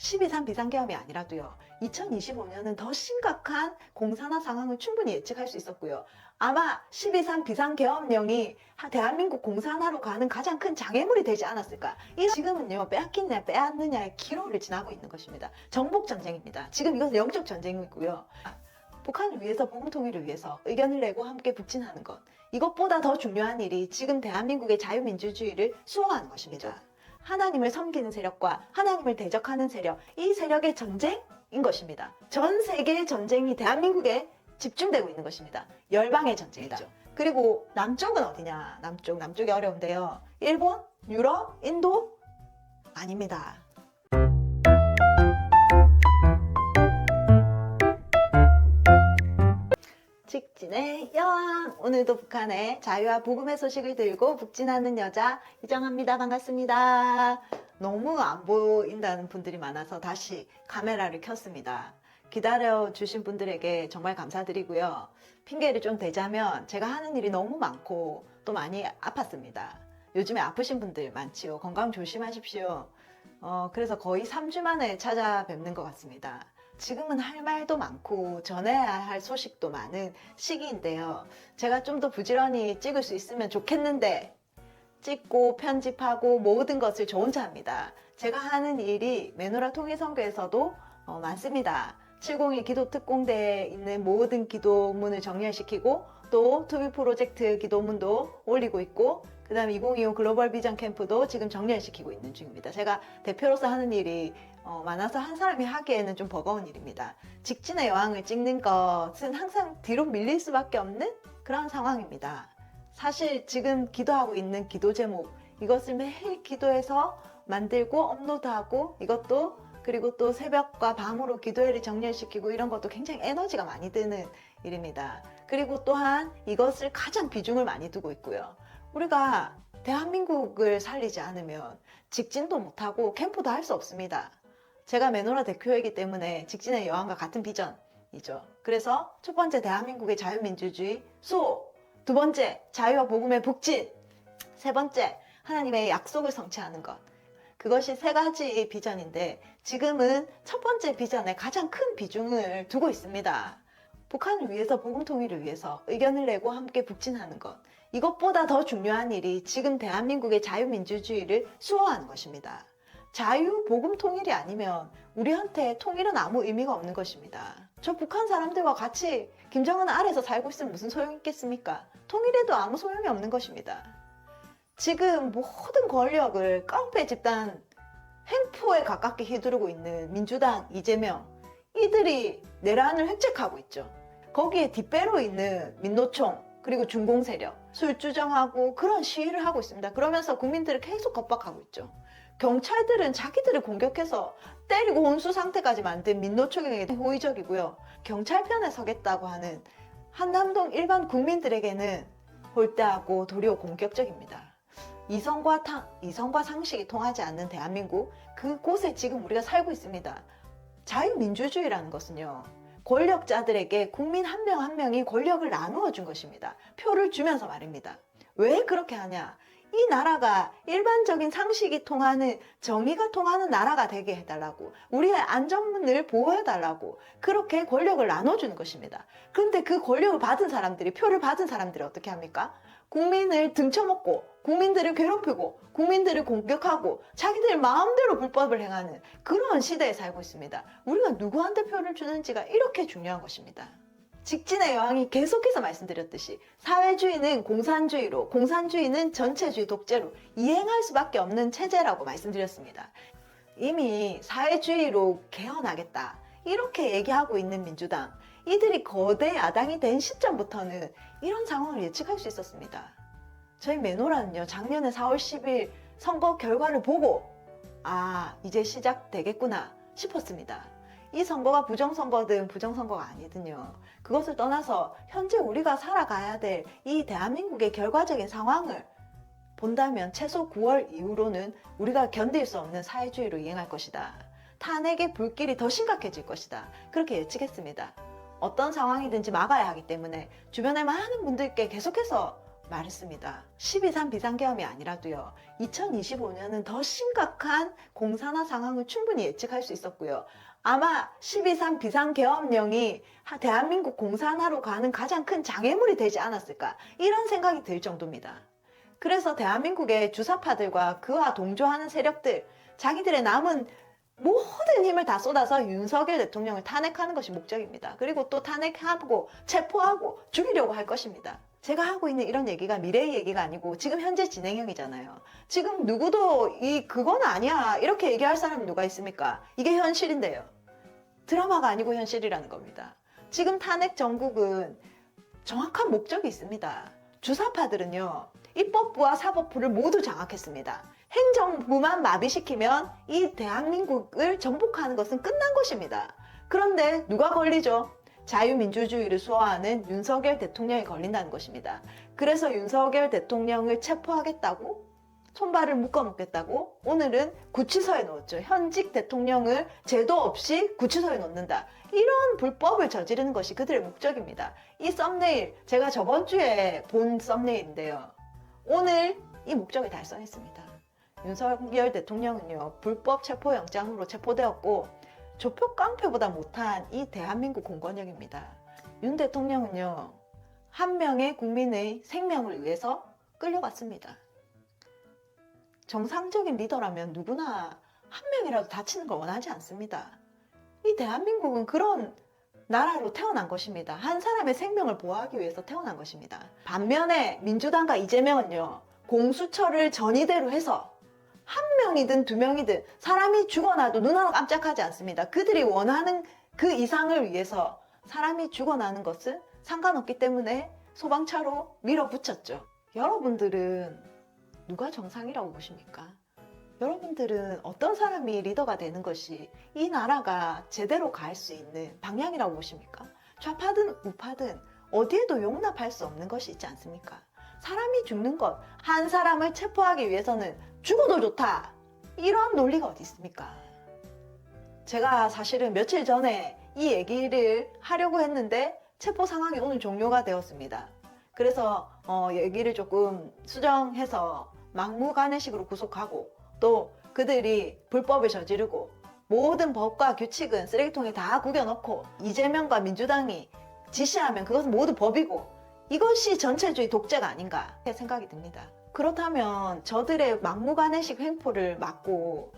12.3 비상계엄이 아니라도요. 2025년은 더 심각한 공산화 상황을 충분히 예측할 수 있었고요. 아마 12.3 비상계엄령이 대한민국 공산화로 가는 가장 큰 장애물이 되지 않았을까. 지금은요, 빼앗기느냐 빼앗느냐의 기로를 지나고 있는 것입니다. 정복전쟁입니다. 지금 이것은 영적 전쟁이고요. 북한을 위해서, 보국 통일을 위해서 의견을 내고 함께 북진하는 것. 이것보다 더 중요한 일이 지금 대한민국의 자유민주주의를 수호하는 것입니다. 하나님을 섬기는 세력과 하나님을 대적하는 세력, 이 세력의 전쟁인 것입니다. 전 세계의 전쟁이 대한민국에 집중되고 있는 것입니다. 열방의 전쟁이죠. 그리고 남쪽은 어디냐? 남쪽이 어려운데요. 일본, 유럽, 인도? 아닙니다. 직진의 여왕! 오늘도 북한의 자유와 복음의 소식을 들고 북진하는 여자 이정아입니다. 반갑습니다. 너무 안 보인다는 분들이 많아서 다시 카메라를 켰습니다. 기다려주신 분들에게 정말 감사드리고요. 핑계를 좀 대자면 제가 하는 일이 너무 많고 또 많이 아팠습니다. 요즘에 아프신 분들 많지요. 건강 조심하십시오. 그래서 거의 3주 만에 찾아뵙는 것 같습니다. 지금은 할 말도 많고 전해야 할 소식도 많은 시기인데요. 제가 좀 더 부지런히 찍을 수 있으면 좋겠는데 찍고 편집하고 모든 것을 저 혼자 합니다. 제가 하는 일이 메노라 통일선교에서도 많습니다. 702 기도특공대에 있는 모든 기도문을 정렬시키고 또 투비 프로젝트 기도문도 올리고 있고 그 다음에 2025 글로벌 비전 캠프도 지금 정렬시키고 있는 중입니다. 제가 대표로서 하는 일이 많아서 한 사람이 하기에는 좀 버거운 일입니다. 직진의 여왕을 찍는 것은 항상 뒤로 밀릴 수밖에 없는 그런 상황입니다. 사실 지금 기도하고 있는 기도 제목, 이것을 매일 기도해서 만들고 업로드하고 이것도 그리고 또 새벽과 밤으로 기도회를 정렬시키고 이런 것도 굉장히 에너지가 많이 드는 일입니다. 그리고 또한 이것을 가장 비중을 많이 두고 있고요. 우리가 대한민국을 살리지 않으면 직진도 못하고 캠프도 할 수 없습니다. 제가 메노라 대표이기 때문에 직진의 여왕과 같은 비전이죠. 그래서 첫 번째 대한민국의 자유민주주의 수호, 두 번째 자유와 복음의 북진, 세 번째 하나님의 약속을 성취하는 것. 그것이 세 가지 비전인데 지금은 첫 번째 비전에 가장 큰 비중을 두고 있습니다. 북한을 위해서, 복음 통일을 위해서 의견을 내고 함께 북진하는 것. 이것보다 더 중요한 일이 지금 대한민국의 자유민주주의를 수호하는 것입니다. 자유, 복음 통일이 아니면 우리한테 통일은 아무 의미가 없는 것입니다. 저 북한 사람들과 같이 김정은 아래서 살고 있으면 무슨 소용이 있겠습니까? 통일에도 아무 소용이 없는 것입니다. 지금 모든 권력을 깡패 집단 횡포에 가깝게 휘두르고 있는 민주당, 이재명, 이들이 내란을 획책하고 있죠. 거기에 뒷배로 있는 민노총, 그리고 중공세력, 술주정하고 그런 시위를 하고 있습니다. 그러면서 국민들을 계속 겁박하고 있죠. 경찰들은 자기들을 공격해서 때리고 혼수 상태까지 만든 민노총에게 호의적이고요. 경찰 편에 서겠다고 하는 한남동 일반 국민들에게는 홀대하고 도리어 공격적입니다. 이성과 상식이 통하지 않는 대한민국, 그곳에 지금 우리가 살고 있습니다. 자유민주주의라는 것은요, 권력자들에게 국민 한 명 한 명이 권력을 나누어 준 것입니다. 표를 주면서 말입니다. 왜 그렇게 하냐? 이 나라가 일반적인 상식이 통하는, 정의가 통하는 나라가 되게 해달라고, 우리의 안전문을 보호해달라고 그렇게 권력을 나눠주는 것입니다. 그런데 그 권력을 받은 사람들이, 표를 받은 사람들이 어떻게 합니까? 국민을 등쳐먹고, 국민들을 괴롭히고, 국민들을 공격하고, 자기들 마음대로 불법을 행하는 그런 시대에 살고 있습니다. 우리가 누구한테 표를 주는지가 이렇게 중요한 것입니다. 직진의 여왕이 계속해서 말씀드렸듯이 사회주의는 공산주의로, 공산주의는 전체주의 독재로 이행할 수밖에 없는 체제라고 말씀드렸습니다. 이미 사회주의로 개헌하겠다 이렇게 얘기하고 있는 민주당, 이들이 거대 야당이 된 시점부터는 이런 상황을 예측할 수 있었습니다. 저희 메노라는요, 작년에 4월 10일 선거 결과를 보고 이제 시작되겠구나 싶었습니다. 이 선거가 부정선거든 부정선거가 아니든요. 그것을 떠나서 현재 우리가 살아가야 될 이 대한민국의 결과적인 상황을 본다면 최소 9월 이후로는 우리가 견딜 수 없는 사회주의로 이행할 것이다. 탄핵의 불길이 더 심각해질 것이다. 그렇게 예측했습니다. 어떤 상황이든지 막아야 하기 때문에 주변의 많은 분들께 계속해서 말했습니다. 12.3 비상계엄이 아니라도요. 2025년은 더 심각한 공산화 상황을 충분히 예측할 수 있었고요. 아마 12.3 비상계엄령이 대한민국 공산화로 가는 가장 큰 장애물이 되지 않았을까 이런 생각이 들 정도입니다. 그래서 대한민국의 주사파들과 그와 동조하는 세력들, 자기들의 남은 모든 힘을 다 쏟아서 윤석열 대통령을 탄핵하는 것이 목적입니다. 그리고 또 탄핵하고 체포하고 죽이려고 할 것입니다. 제가 하고 있는 이런 얘기가 미래의 얘기가 아니고 지금 현재 진행형이잖아요. 지금 누구도 그건 아니야 이렇게 얘기할 사람이 누가 있습니까? 이게 현실인데요. 드라마가 아니고 현실이라는 겁니다. 지금 탄핵 정국은 정확한 목적이 있습니다. 주사파들은요. 입법부와 사법부를 모두 장악했습니다. 행정부만 마비시키면 이 대한민국을 정복하는 것은 끝난 것입니다. 그런데 누가 걸리죠? 자유민주주의를 수호하는 윤석열 대통령이 걸린다는 것입니다. 그래서 윤석열 대통령을 체포하겠다고 손발을 묶어놓겠다고 오늘은 구치소에 넣었죠. 현직 대통령을 제도 없이 구치소에 넣는다. 이런 불법을 저지르는 것이 그들의 목적입니다. 이 썸네일 제가 저번 주에 본 썸네일인데요. 오늘 이 목적을 달성했습니다. 윤석열 대통령은요. 불법 체포영장으로 체포되었고 조표 깡패보다 못한 이 대한민국 공권력입니다. 윤 대통령은요. 한 명의 국민의 생명을 위해서 끌려갔습니다. 정상적인 리더라면 누구나 한 명이라도 다치는 걸 원하지 않습니다. 이 대한민국은 그런 나라로 태어난 것입니다. 한 사람의 생명을 보호하기 위해서 태어난 것입니다. 반면에 민주당과 이재명은요. 공수처를 전이대로 해서 한 명이든 두 명이든 사람이 죽어나도 눈 하나 깜짝하지 않습니다. 그들이 원하는 그 이상을 위해서 사람이 죽어나는 것은 상관없기 때문에 소방차로 밀어붙였죠. 여러분들은 누가 정상이라고 보십니까? 여러분들은 어떤 사람이 리더가 되는 것이 이 나라가 제대로 갈 수 있는 방향이라고 보십니까? 좌파든 우파든 어디에도 용납할 수 없는 것이 있지 않습니까? 사람이 죽는 것, 한 사람을 체포하기 위해서는 죽어도 좋다. 이런 논리가 어디 있습니까? 제가 사실은 며칠 전에 이 얘기를 하려고 했는데 체포 상황이 오늘 종료가 되었습니다. 그래서 얘기를 조금 수정해서 막무가내식으로 구속하고 또 그들이 불법을 저지르고 모든 법과 규칙은 쓰레기통에 다 구겨놓고 이재명과 민주당이 지시하면 그것은 모두 법이고 이것이 전체주의 독재가 아닌가 생각이 듭니다. 그렇다면 저들의 막무가내식 횡포를 막고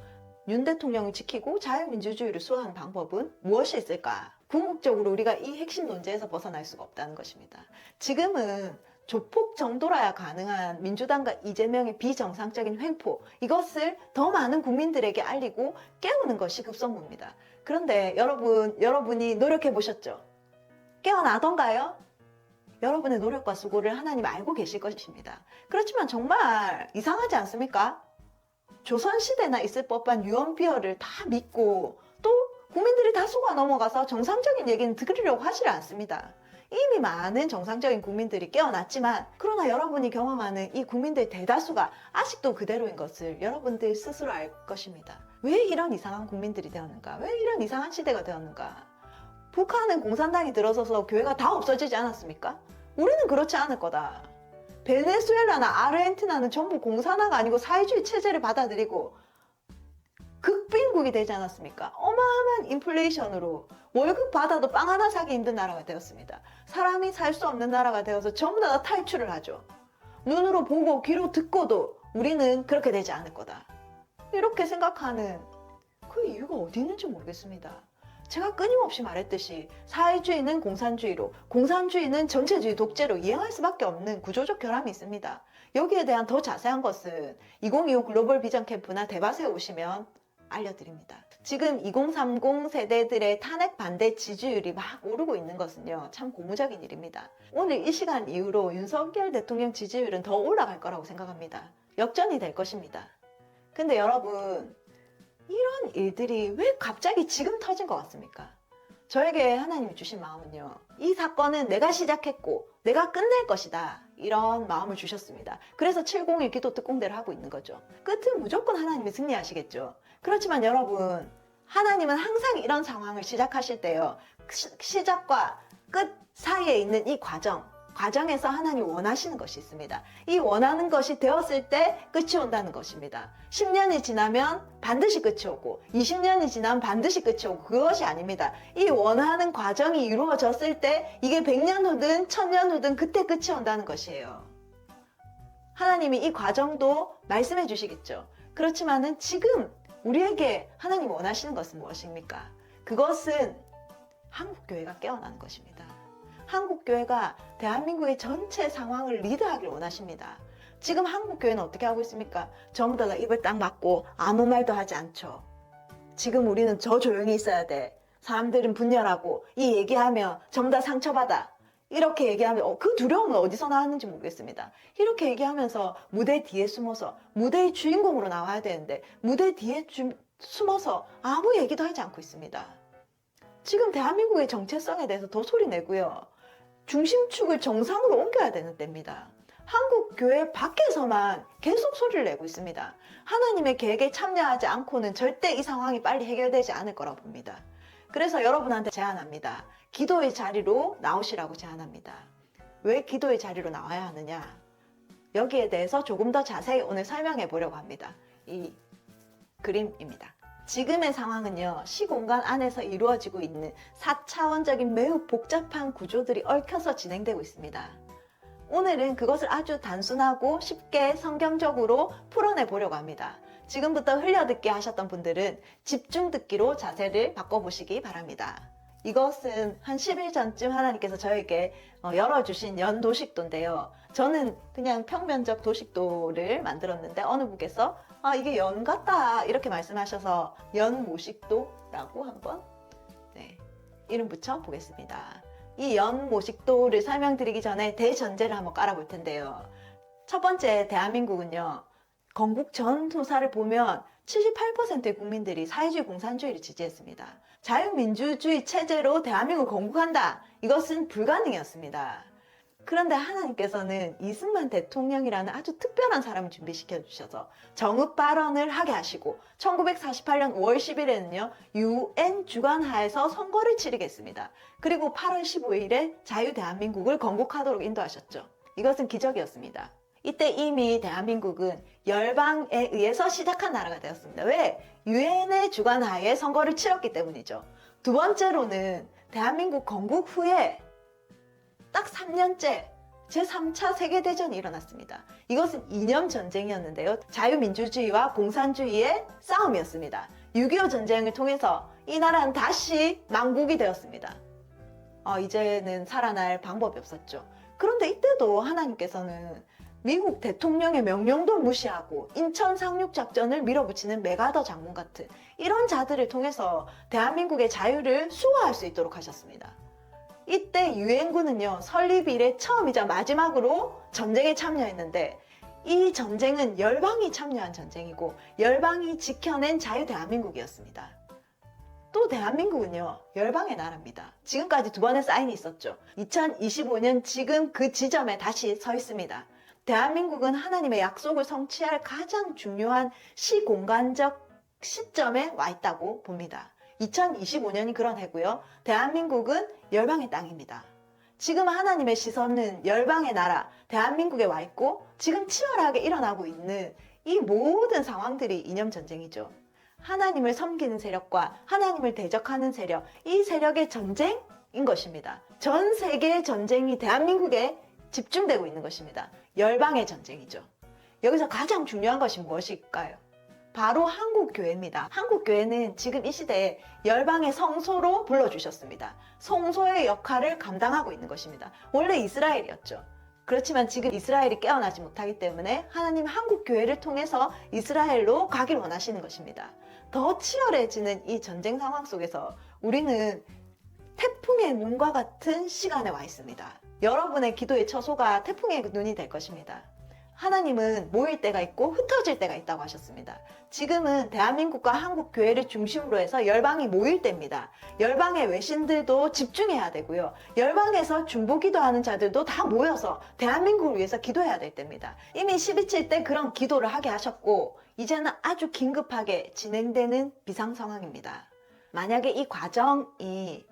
윤 대통령을 지키고 자유민주주의를 수호하는 방법은 무엇이 있을까? 궁극적으로 우리가 이 핵심 논제에서 벗어날 수가 없다는 것입니다. 지금은 조폭 정도라야 가능한 민주당과 이재명의 비정상적인 횡포, 이것을 더 많은 국민들에게 알리고 깨우는 것이 급선무입니다. 그런데 여러분이 노력해 보셨죠? 깨어나던가요? 여러분의 노력과 수고를 하나님 알고 계실 것입니다. 그렇지만 정말 이상하지 않습니까? 조선시대나 있을 법한 유언비어를 다 믿고 또 국민들이 다 속아 넘어가서 정상적인 얘기는 들으려고 하질 않습니다. 이미 많은 정상적인 국민들이 깨어났지만 그러나 여러분이 경험하는 이 국민들 대다수가 아직도 그대로인 것을 여러분들 스스로 알 것입니다. 왜 이런 이상한 국민들이 되었는가? 왜 이런 이상한 시대가 되었는가? 북한은 공산당이 들어서서 교회가 다 없어지지 않았습니까? 우리는 그렇지 않을 거다. 베네수엘라나 아르헨티나는 전부 공산화가 아니고 사회주의 체제를 받아들이고 극빈국이 되지 않았습니까? 어마어마한 인플레이션으로 월급 받아도 빵 하나 사기 힘든 나라가 되었습니다. 사람이 살 수 없는 나라가 되어서 전부 다 탈출을 하죠. 눈으로 보고 귀로 듣고도 우리는 그렇게 되지 않을 거다. 이렇게 생각하는 그 이유가 어디 있는지 모르겠습니다. 제가 끊임없이 말했듯이 사회주의는 공산주의로, 공산주의는 전체주의 독재로 이행할 수밖에 없는 구조적 결함이 있습니다. 여기에 대한 더 자세한 것은 2025 글로벌 비전 캠프나 대바세에 오시면 알려드립니다. 지금 2030 세대들의 탄핵 반대 지지율이 막 오르고 있는 것은요, 참 고무적인 일입니다. 오늘 이 시간 이후로 윤석열 대통령 지지율은 더 올라갈 거라고 생각합니다. 역전이 될 것입니다. 근데 여러분, 이런 일들이 왜 갑자기 지금 터진 것 같습니까? 저에게 하나님이 주신 마음은요, 이 사건은 내가 시작했고 내가 끝낼 것이다, 이런 마음을 주셨습니다. 그래서 701 기도 특공대를 하고 있는 거죠. 끝은 무조건 하나님이 승리하시겠죠. 그렇지만 여러분, 하나님은 항상 이런 상황을 시작하실 때요, 시작과 끝 사이에 있는 이 과정, 과정에서 하나님 원하시는 것이 있습니다. 이 원하는 것이 되었을 때 끝이 온다는 것입니다. 10년이 지나면 반드시 끝이 오고 20년이 지나면 반드시 끝이 오고 그것이 아닙니다. 이 원하는 과정이 이루어졌을 때 이게 100년 후든 1000년 후든 그때 끝이 온다는 것이에요. 하나님이 이 과정도 말씀해 주시겠죠. 그렇지만은 지금 우리에게 하나님 원하시는 것은 무엇입니까? 그것은 한국교회가 깨어나는 것입니다. 한국교회가 대한민국의 전체 상황을 리드하길 원하십니다. 지금 한국교회는 어떻게 하고 있습니까? 전부 다 입을 딱 막고 아무 말도 하지 않죠. 지금 우리는 저 조용히 있어야 돼. 사람들은 분열하고 이 얘기하면 전부 다 상처받아. 이렇게 얘기하면 그 두려움은 어디서 나왔는지 모르겠습니다. 이렇게 얘기하면서 무대 뒤에 숨어서 무대의 주인공으로 나와야 되는데 무대 뒤에 숨어서 아무 얘기도 하지 않고 있습니다. 지금 대한민국의 정체성에 대해서 더 소리 내고요. 중심축을 정상으로 옮겨야 되는 때입니다. 한국 교회 밖에서만 계속 소리를 내고 있습니다. 하나님의 계획에 참여하지 않고는 절대 이 상황이 빨리 해결되지 않을 거라고 봅니다. 그래서 여러분한테 제안합니다. 기도의 자리로 나오시라고 제안합니다. 왜 기도의 자리로 나와야 하느냐? 여기에 대해서 조금 더 자세히 오늘 설명해 보려고 합니다. 이 그림입니다. 지금의 상황은요, 시공간 안에서 이루어지고 있는 4차원적인 매우 복잡한 구조들이 얽혀서 진행되고 있습니다. 오늘은 그것을 아주 단순하고 쉽게 성경적으로 풀어내 보려고 합니다. 지금부터 흘려듣기 하셨던 분들은 집중 듣기로 자세를 바꿔보시기 바랍니다. 이것은 한 10일 전쯤 하나님께서 저에게 열어주신 연도식도인데요. 저는 그냥 평면적 도식도를 만들었는데 어느 분께서 이게 연 같다 이렇게 말씀하셔서 연모식도라고 한번 이름 붙여 보겠습니다. 이 연모식도를 설명드리기 전에 대전제를 한번 깔아볼 텐데요. 첫 번째, 대한민국은요, 건국 전후사를 보면 78%의 국민들이 사회주의 공산주의를 지지했습니다. 자유민주주의 체제로 대한민국을 건국한다. 이것은 불가능이었습니다. 그런데 하나님께서는 이승만 대통령이라는 아주 특별한 사람을 준비시켜 주셔서 정읍 발언을 하게 하시고 1948년 5월 10일에는요 UN 주관하에서 선거를 치르겠습니다. 그리고 8월 15일에 자유 대한민국을 건국하도록 인도하셨죠. 이것은 기적이었습니다. 이때 이미 대한민국은 열방에 의해서 시작한 나라가 되었습니다. 왜? 유엔의 주관하에 선거를 치렀기 때문이죠. 두 번째로는 대한민국 건국 후에 딱 3년째 제3차 세계대전이 일어났습니다. 이것은 이념 전쟁이었는데요. 자유민주주의와 공산주의의 싸움이었습니다. 6.25 전쟁을 통해서 이 나라는 다시 망국이 되었습니다. 이제는 살아날 방법이 없었죠. 그런데 이때도 하나님께서는 미국 대통령의 명령도 무시하고 인천 상륙작전을 밀어붙이는 메가더 장군 같은 이런 자들을 통해서 대한민국의 자유를 수호할 수 있도록 하셨습니다. 이때 유엔군은요, 설립 이래 처음이자 마지막으로 전쟁에 참여했는데 이 전쟁은 열방이 참여한 전쟁이고 열방이 지켜낸 자유 대한민국이었습니다. 또 대한민국은요, 열방의 나라입니다. 지금까지 두 번의 사인이 있었죠. 2025년 지금 그 지점에 다시 서 있습니다. 대한민국은 하나님의 약속을 성취할 가장 중요한 시공간적 시점에 와 있다고 봅니다. 2025년이 그런 해고요. 대한민국은 열방의 땅입니다. 지금 하나님의 시선은 열방의 나라, 대한민국에 와 있고 지금 치열하게 일어나고 있는 이 모든 상황들이 이념전쟁이죠. 하나님을 섬기는 세력과 하나님을 대적하는 세력, 이 세력의 전쟁인 것입니다. 전 세계의 전쟁이 대한민국에 집중되고 있는 것입니다. 열방의 전쟁이죠. 여기서 가장 중요한 것이 무엇일까요? 바로 한국교회입니다. 한국교회는 지금 이 시대에 열방의 성소로 불러주셨습니다. 성소의 역할을 감당하고 있는 것입니다. 원래 이스라엘이었죠. 그렇지만 지금 이스라엘이 깨어나지 못하기 때문에 하나님 한국교회를 통해서 이스라엘로 가길 원하시는 것입니다. 더 치열해지는 이 전쟁 상황 속에서 우리는 태풍의 눈과 같은 시간에 와 있습니다. 여러분의 기도의 처소가 태풍의 눈이 될 것입니다. 하나님은 모일 때가 있고 흩어질 때가 있다고 하셨습니다. 지금은 대한민국과 한국교회를 중심으로 해서 열방이 모일 때입니다. 열방의 외신들도 집중해야 되고요. 열방에서 중보기도하는 자들도 다 모여서 대한민국을 위해서 기도해야 될 때입니다. 이미 12.7 때 그런 기도를 하게 하셨고 이제는 아주 긴급하게 진행되는 비상 상황입니다. 만약에 이 과정이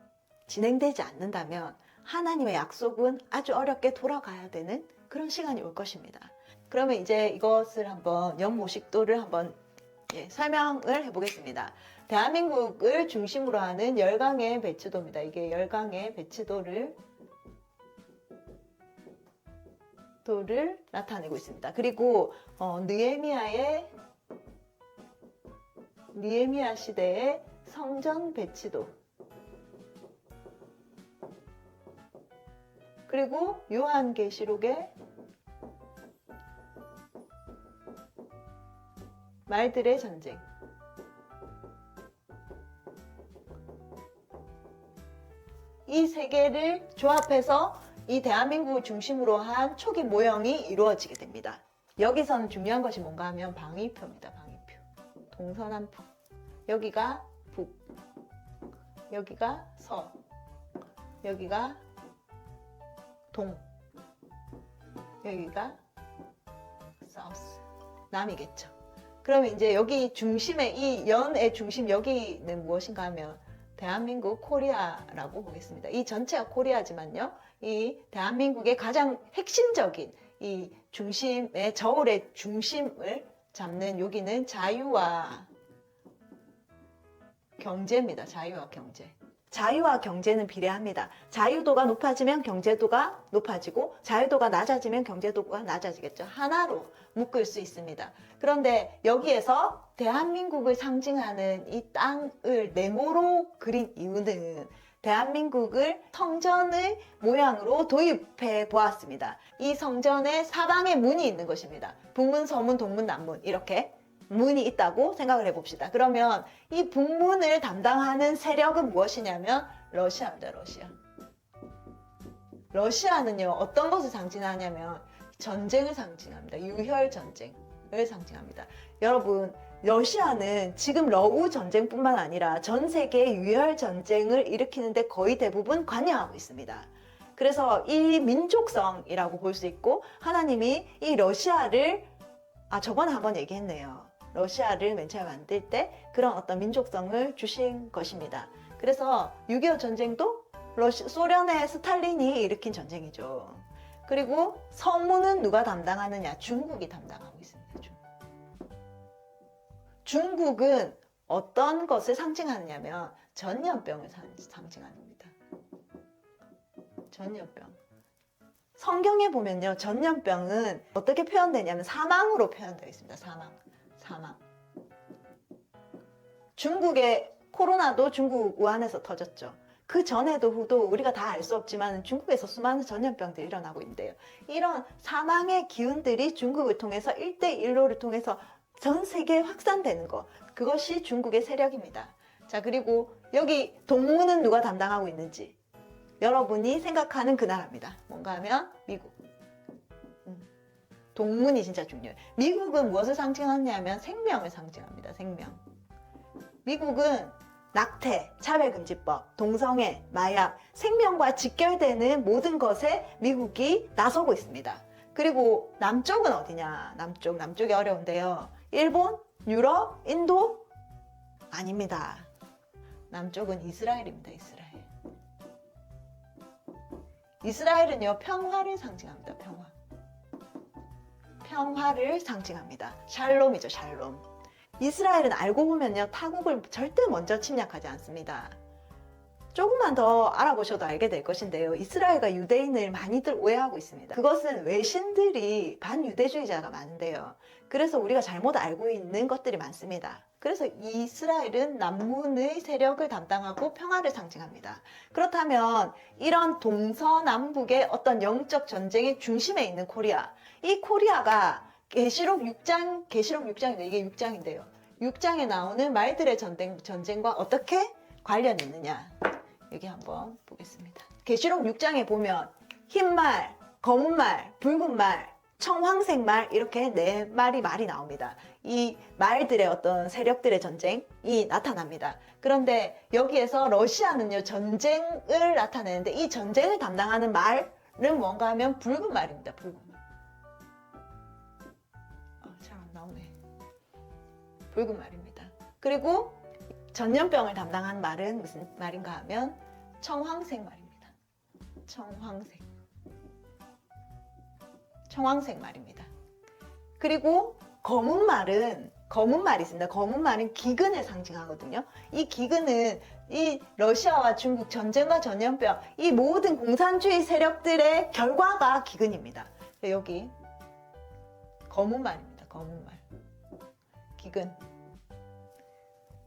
진행되지 않는다면 하나님의 약속은 아주 어렵게 돌아가야 되는 그런 시간이 올 것입니다. 그러면 이제 이것을 한번 연모식도를 한번 설명을 해보겠습니다. 대한민국을 중심으로 하는 열강의 배치도입니다. 이게 열강의 배치도를 나타내고 있습니다. 그리고 느헤미야 시대의 성전 배치도, 그리고 요한계시록의 말들의 전쟁, 이 세 개를 조합해서 이 대한민국을 중심으로 한 초기 모형이 이루어지게 됩니다. 여기서는 중요한 것이 뭔가 하면 방위표입니다. 방위표. 동서남북. 여기가 북, 여기가 서, 여기가 동, 여기가 사우스, 남이겠죠. 그러면 이제 여기 중심에 이 연의 중심 여기는 무엇인가 하면 대한민국 코리아라고 보겠습니다. 이 전체가 코리아지만요. 이 대한민국의 가장 핵심적인 이 중심의 저울의 중심을 잡는 여기는 자유와 경제입니다. 자유와 경제. 자유와 경제는 비례합니다. 자유도가 높아지면 경제도가 높아지고 자유도가 낮아지면 경제도가 낮아지겠죠. 하나로 묶을 수 있습니다. 그런데 여기에서 대한민국을 상징하는 이 땅을 네모로 그린 이유는 대한민국을 성전의 모양으로 도입해 보았습니다. 이 성전에 사방에 문이 있는 것입니다. 북문, 서문, 동문, 남문 이렇게 문이 있다고 생각을 해봅시다. 그러면 이 북문을 담당하는 세력은 무엇이냐면 러시아입니다. 러시아. 러시아는요, 어떤 것을 상징하냐면 전쟁을 상징합니다. 유혈 전쟁을 상징합니다. 여러분, 러시아는 지금 러우 전쟁뿐만 아니라 전 세계의 유혈 전쟁을 일으키는데 거의 대부분 관여하고 있습니다. 그래서 이 민족성이라고 볼 수 있고, 하나님이 이 러시아를 저번에 한번 얘기했네요. 러시아를 맨 처음에 만들 때 그런 어떤 민족성을 주신 것입니다. 그래서 6.25 전쟁도 소련의 스탈린이 일으킨 전쟁이죠. 그리고 서문은 누가 담당하느냐? 중국이 담당하고 있습니다. 중국은 어떤 것을 상징하느냐면 전염병을 상징합니다. 전염병. 성경에 보면요, 전염병은 어떻게 표현되냐면 사망으로 표현되어 있습니다. 사망. 중국의 코로나도 중국 우한에서 터졌죠. 그 전에도 후도 우리가 다 알 수 없지만 중국에서 수많은 전염병들이 일어나고 있는데요. 이런 사망의 기운들이 중국을 통해서 1대1로를 통해서 전 세계에 확산되는 것, 그것이 중국의 세력입니다. 자, 그리고 여기 동문은 누가 담당하고 있는지 여러분이 생각하는 그 나라입니다. 뭔가 하면 미국. 동문이 진짜 중요해요. 미국은 무엇을 상징하냐면 생명을 상징합니다. 생명. 미국은 낙태, 차별금지법, 동성애, 마약, 생명과 직결되는 모든 것에 미국이 나서고 있습니다. 그리고 남쪽은 어디냐? 남쪽이 어려운데요. 일본, 유럽, 인도? 아닙니다. 남쪽은 이스라엘입니다. 이스라엘은요, 평화를 상징합니다. 평화를 상징합니다. 샬롬이죠, 샬롬. 이스라엘은 알고 보면요, 타국을 절대 먼저 침략하지 않습니다. 조금만 더 알아보셔도 알게 될 것인데요. 이스라엘과 유대인을 많이들 오해하고 있습니다. 그것은 외신들이 반유대주의자가 많은데요. 그래서 우리가 잘못 알고 있는 것들이 많습니다. 그래서 이스라엘은 남문의 세력을 담당하고 평화를 상징합니다. 그렇다면 이런 동서남북의 어떤 영적 전쟁의 중심에 있는 코리아, 이 코리아가 계시록 6장인데 이게 6장인데요. 6장에 나오는 말들의 전쟁과 어떻게 관련이 있느냐, 여기 한번 보겠습니다. 계시록 6장에 보면 흰 말, 검은 말, 붉은 말, 청황색 말, 이렇게 네 말이 나옵니다. 이 말들의 어떤 세력들의 전쟁이 나타납니다. 그런데 여기에서 러시아는요, 전쟁을 나타내는데 이 전쟁을 담당하는 말은 뭔가 하면 붉은 말입니다. 붉은 말. 잘 안 나오네. 붉은 말입니다. 그리고 전염병을 담당한 말은 무슨 말인가 하면 청황색 말입니다. 청황색. 청황색 말입니다. 그리고 검은 말이 있습니다. 검은 말은 기근을 상징하거든요. 이 기근은 이 러시아와 중국 전쟁과 전염병, 이 모든 공산주의 세력들의 결과가 기근입니다. 여기 검은 말입니다. 검은 말. 기근.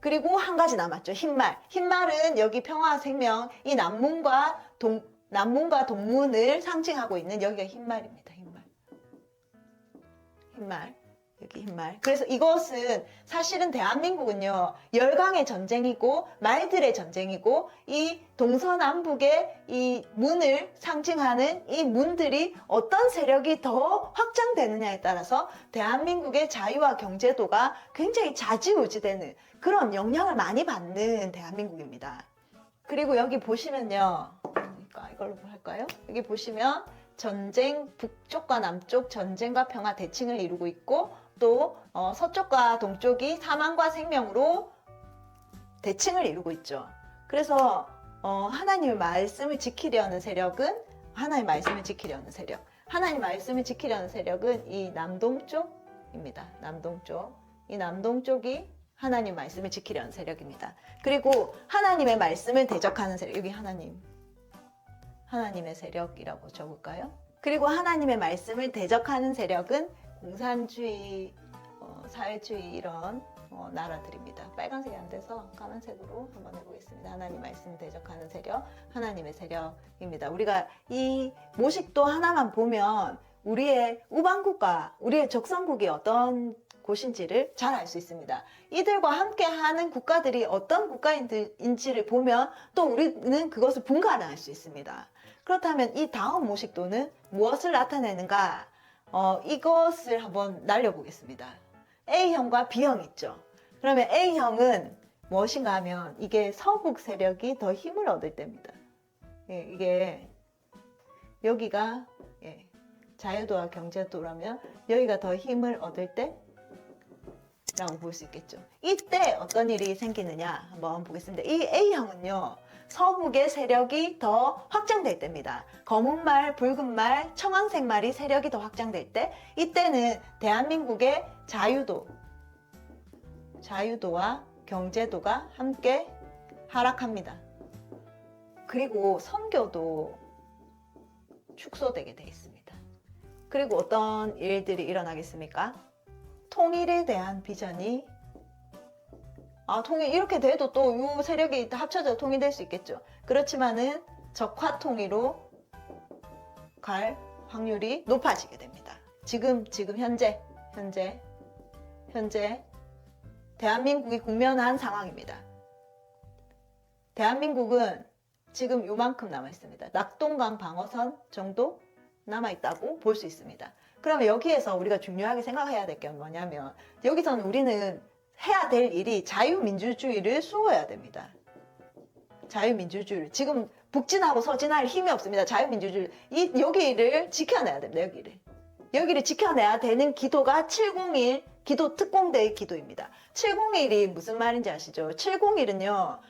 그리고 한 가지 남았죠. 흰말. 흰말은 여기 평화 생명, 이 남문과 동문을 상징하고 있는 여기가 흰말입니다. 흰말. 여기 흰말. 그래서 이것은 사실은 대한민국은요, 열강의 전쟁이고 말들의 전쟁이고 이 동서남북의 이 문을 상징하는 이 문들이 어떤 세력이 더 확장되느냐에 따라서 대한민국의 자유와 경제도가 굉장히 좌지우지되는 그런 영향을 많이 받는 대한민국입니다. 그리고 여기 보시면요, 그러니까 이걸로 할까요? 여기 보시면 전쟁, 북쪽과 남쪽 전쟁과 평화 대칭을 이루고 있고 또 서쪽과 동쪽이 사망과 생명으로 대칭을 이루고 있죠. 그래서 하나님의 말씀을 지키려는 세력은 하나님의 말씀을 지키려는 세력. 하나님의 말씀을 지키려는 세력은 이 남동쪽입니다. 남동쪽. 이 남동쪽이 하나님 말씀을 지키려는 세력입니다. 그리고 하나님의 말씀을 대적하는 세력. 여기 하나님의 세력이라고 적을까요? 그리고 하나님의 말씀을 대적하는 세력은 공산주의, 사회주의 이런 나라들입니다. 빨간색이 안 돼서 까만색으로 한번 해보겠습니다. 하나님 말씀을 대적하는 세력, 하나님의 세력입니다. 우리가 이 모식도 하나만 보면 우리의 우방국가, 우리의 적성국이 어떤 곳인지를 잘 알 수 있습니다. 이들과 함께 하는 국가들이 어떤 국가인지를 보면 또 우리는 그것을 분간할 수 있습니다. 그렇다면 이 다음 모식도는 무엇을 나타내는가? 이것을 한번 날려보겠습니다. A형과 B형이 있죠. 그러면 A형은 무엇인가 하면 이게 서북 세력이 더 힘을 얻을 때입니다. 예, 이게 여기가 자유도와 경제도라면 여기가 더 힘을 얻을 때 라고 볼 수 있겠죠. 이때 어떤 일이 생기느냐 한번 보겠습니다. 이 A형은요, 서북의 세력이 더 확장될 때입니다. 검은 말, 붉은 말, 청황색 말이 세력이 더 확장될 때, 이때는 대한민국의 자유도와 경제도가 함께 하락합니다. 그리고 선교도 축소되게 되어 있습니다. 그리고 어떤 일들이 일어나겠습니까? 통일에 대한 비전이 통일 이렇게 돼도 또 이 세력이 합쳐져 통일될 수 있겠죠. 그렇지만은 적화 통일로 갈 확률이 높아지게 됩니다. 지금 현재 대한민국이 국면한 상황입니다. 대한민국은 지금 요만큼 남아 있습니다. 낙동강 방어선 정도 남아 있다고 볼 수 있습니다. 그러면 여기에서 우리가 중요하게 생각해야 될 게 뭐냐면, 여기서는 우리는 해야 될 일이 자유민주주의를 수호해야 됩니다. 자유민주주의를. 지금 북진하고 서진할 힘이 없습니다. 자유민주주의. 여기를 지켜내야 됩니다. 여기를 지켜내야 되는 기도가 701 기도 특공대의 기도입니다. 701이 무슨 말인지 아시죠? 701은요,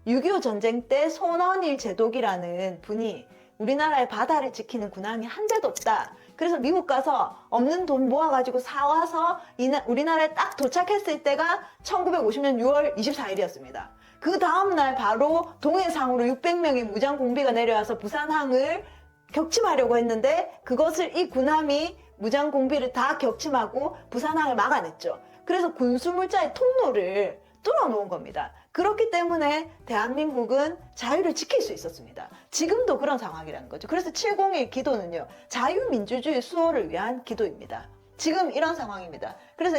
6.25 전쟁 때 손원일 제독이라는 분이 우리나라의 바다를 지키는 군함이 한 대도 없다. 그래서 미국 가서 없는 돈 모아가지고 사와서 우리나라에 딱 도착했을 때가 1950년 6월 24일이었습니다. 그 다음날 바로 동해상으로 600명의 무장공비가 내려와서 부산항을 격침하려고 했는데, 그것을 이 군함이 무장공비를 다 격침하고 부산항을 막아냈죠. 그래서 군수물자의 통로를 뚫어놓은 겁니다. 그렇기 때문에 대한민국은 자유를 지킬 수 있었습니다. 지금도 그런 상황이라는 거죠. 그래서 701 기도는요, 자유민주주의 수호를 위한 기도입니다. 지금 이런 상황입니다. 그래서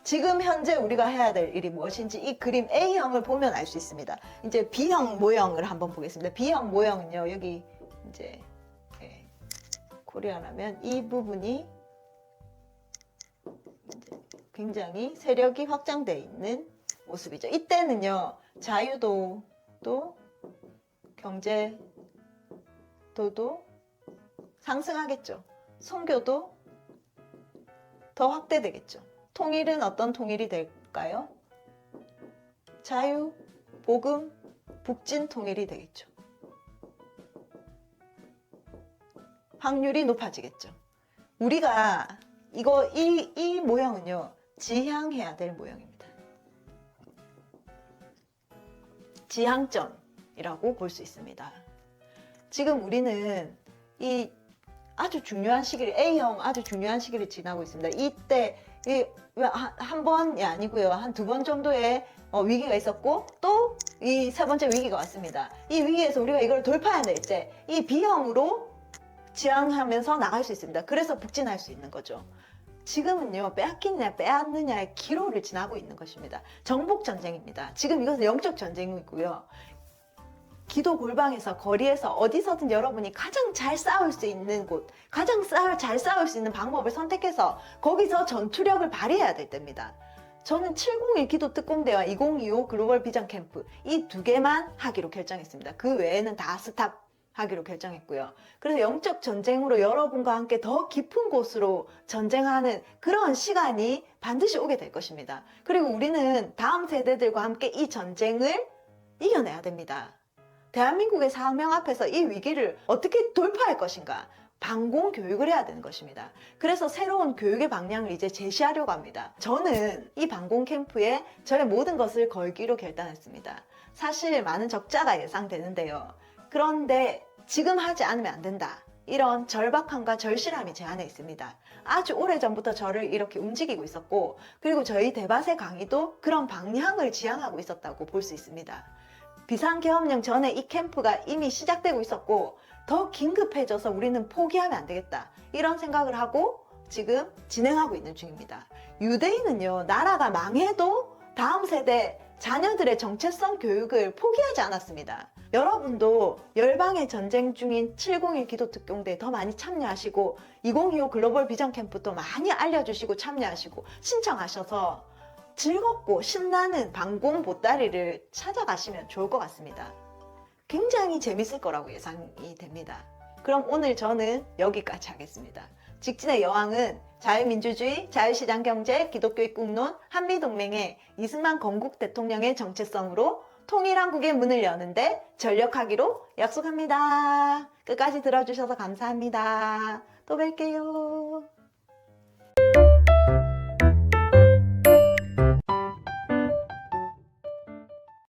지금 현재 우리가 해야 될 일이 무엇인지 이 그림 A형을 보면 알 수 있습니다. 이제 B형 모형을 한번 보겠습니다. B형 모형은요, 여기 이제 코리아라면 이 부분이 굉장히 세력이 확장되어 있는 모습이죠. 이때는요, 자유도도 경제도도 상승하겠죠. 선교도 더 확대되겠죠. 통일은 어떤 통일이 될까요? 자유, 복음, 북진 통일이 되겠죠. 확률이 높아지겠죠. 우리가 이 모형은요, 지향해야 될 모형입니다. 지향점이라고 볼 수 있습니다. 지금 우리는 이 아주 중요한 시기를, A형 아주 중요한 시기를 지나고 있습니다. 이때 한 번이 아니고요, 한 2번 정도의 위기가 있었고, 또 이 3번째 위기가 왔습니다. 이 위기에서 우리가 이걸 돌파해낼 때 이 B형으로 지향하면서 나갈 수 있습니다. 그래서 북진할 수 있는 거죠. 지금은요, 빼앗기느냐 빼앗느냐의 기로를 지나고 있는 것입니다. 정복 전쟁입니다. 지금 이것은 영적 전쟁이고요. 기도 골방에서, 거리에서, 어디서든 여러분이 가장 잘 싸울 수 있는 곳, 가장 잘 싸울 수 있는 방법을 선택해서 거기서 전투력을 발휘해야 될 때입니다. 저는 701 기도 특공대와 2025 글로벌 비전 캠프, 이 2개만 하기로 결정했습니다. 그 외에는 다 스탑 하기로 결정했고요. 그래서 영적 전쟁으로 여러분과 함께 더 깊은 곳으로 전쟁하는 그런 시간이 반드시 오게 될 것입니다. 그리고 우리는 다음 세대들과 함께 이 전쟁을 이겨내야 됩니다. 대한민국의 사명 앞에서 이 위기를 어떻게 돌파할 것인가, 방공 교육을 해야 되는 것입니다. 그래서 새로운 교육의 방향을 이제 제시하려고 합니다. 저는 이 방공 캠프에 저의 모든 것을 걸기로 결단했습니다. 사실 많은 적자가 예상되는데요. 그런데 지금 하지 않으면 안 된다, 이런 절박함과 절실함이 제 안에 있습니다. 아주 오래전부터 저를 이렇게 움직이고 있었고, 그리고 저희 대바세 강의도 그런 방향을 지향하고 있었다고 볼 수 있습니다. 비상계엄령 전에 이 캠프가 이미 시작되고 있었고, 더 긴급해져서 우리는 포기하면 안 되겠다, 이런 생각을 하고 지금 진행하고 있는 중입니다. 유대인은요, 나라가 망해도 다음 세대 자녀들의 정체성 교육을 포기하지 않았습니다. 여러분도 열방의 전쟁 중인 701 기도특공대에 더 많이 참여하시고, 2025 글로벌 비전 캠프도 많이 알려주시고 참여하시고 신청하셔서 즐겁고 신나는 방공 보따리를 찾아가시면 좋을 것 같습니다. 굉장히 재밌을 거라고 예상이 됩니다. 그럼 오늘 저는 여기까지 하겠습니다. 직진의 여왕은 자유민주주의, 자유시장경제, 기독교익국론, 한미동맹의 이승만 건국 대통령의 정체성으로 통일한국의 문을 여는데 전력하기로 약속합니다. 끝까지 들어주셔서 감사합니다. 또 뵐게요.